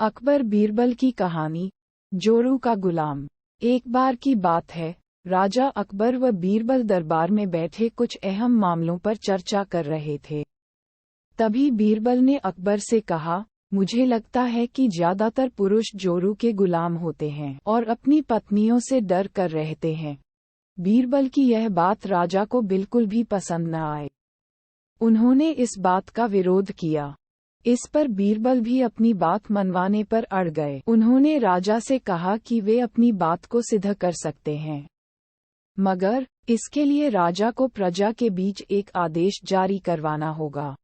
अकबर बीरबल की कहानी, जोरू का गुलाम। एक बार की बात है, राजा अकबर व बीरबल दरबार में बैठे कुछ अहम मामलों पर चर्चा कर रहे थे। तभी बीरबल ने अकबर से कहा, मुझे लगता है कि ज्यादातर पुरुष जोरू के गुलाम होते हैं और अपनी पत्नियों से डर कर रहते हैं। बीरबल की यह बात राजा को बिल्कुल भी पसंद न आई। उन्होंने इस बात का विरोध किया। इस पर बीरबल भी अपनी बात मनवाने पर अड़ गए। उन्होंने राजा से कहा कि वे अपनी बात को सिद्ध कर सकते हैं, मगर इसके लिए राजा को प्रजा के बीच एक आदेश जारी करवाना होगा।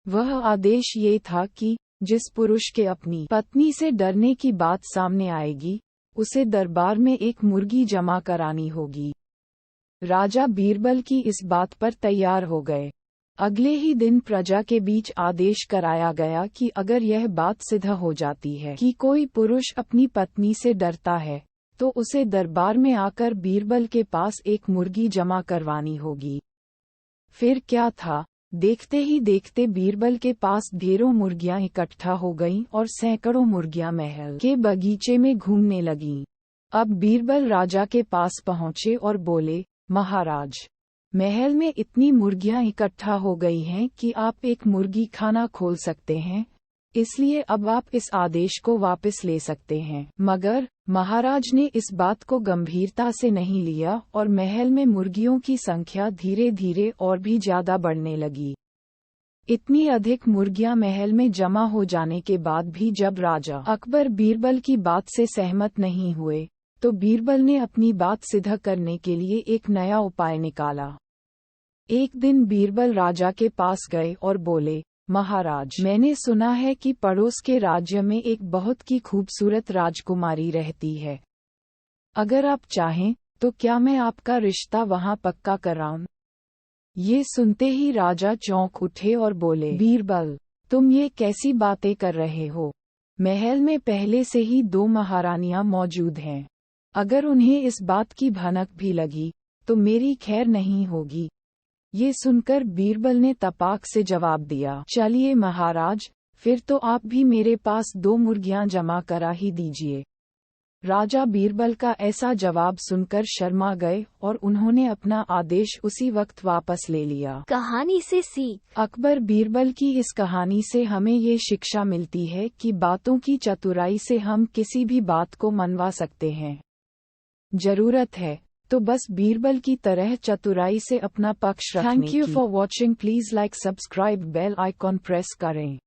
वह आदेश ये था कि जिस पुरुष के अपनी पत्नी से डरने की बात सामने आएगी, उसे दरबार में एक मुर्गी जमा करानी होगी। राजा बीरबल की इस बात पर तैयार हो गए। अगले ही दिन प्रजा के बीच आदेश कराया गया कि अगर यह बात सिद्ध हो जाती है कि कोई पुरुष अपनी पत्नी से डरता है, तो उसे दरबार में आकर बीरबल के पास एक मुर्गी जमा करवानी होगी। फिर क्या था, देखते ही देखते बीरबल के पास ढेरों मुर्गियां इकट्ठा हो गईं और सैकड़ों मुर्गियां महल के बगीचे में घूमने लगीं। अब बीरबल राजा के पास पहुंचे और बोले, महाराज, महल में इतनी मुर्गियां इकट्ठा हो गई हैं कि आप एक मुर्गी खाना खोल सकते हैं, इसलिए अब आप इस आदेश को वापस ले सकते हैं। मगर महाराज ने इस बात को गंभीरता से नहीं लिया और महल में मुर्गियों की संख्या धीरे धीरे और भी ज्यादा बढ़ने लगी। इतनी अधिक मुर्गियां महल में जमा हो जाने के बाद भी जब राजा अकबर बीरबल की बात से सहमत नहीं हुए, तो बीरबल ने अपनी बात सिद्ध करने के लिए एक नया उपाय निकाला। एक दिन बीरबल राजा के पास गए और बोले, महाराज, मैंने सुना है कि पड़ोस के राज्य में एक बहुत की खूबसूरत राजकुमारी रहती है। अगर आप चाहें तो क्या मैं आपका रिश्ता वहां पक्का कराऊं? ये सुनते ही राजा चौंक उठे और बोले, बीरबल, तुम ये कैसी बातें कर रहे हो? महल में पहले से ही 2 महारानियां मौजूद हैं। अगर उन्हें इस बात की भनक भी लगी तो मेरी खैर नहीं होगी। ये सुनकर बीरबल ने तपाक से जवाब दिया, चलिए महाराज, फिर तो आप भी मेरे पास 2 मुर्गियां जमा करा ही दीजिए। राजा बीरबल का ऐसा जवाब सुनकर शर्मा गए और उन्होंने अपना आदेश उसी वक्त वापस ले लिया। कहानी से सीख। अकबर बीरबल की इस कहानी से हमें ये शिक्षा मिलती है कि बातों की चतुराई से हम किसी भी बात को मनवा सकते हैं। जरूरत है तो बस बीरबल की तरह चतुराई से अपना पक्ष रखने की। Thank you for watching. Please like, subscribe, bell icon press करें।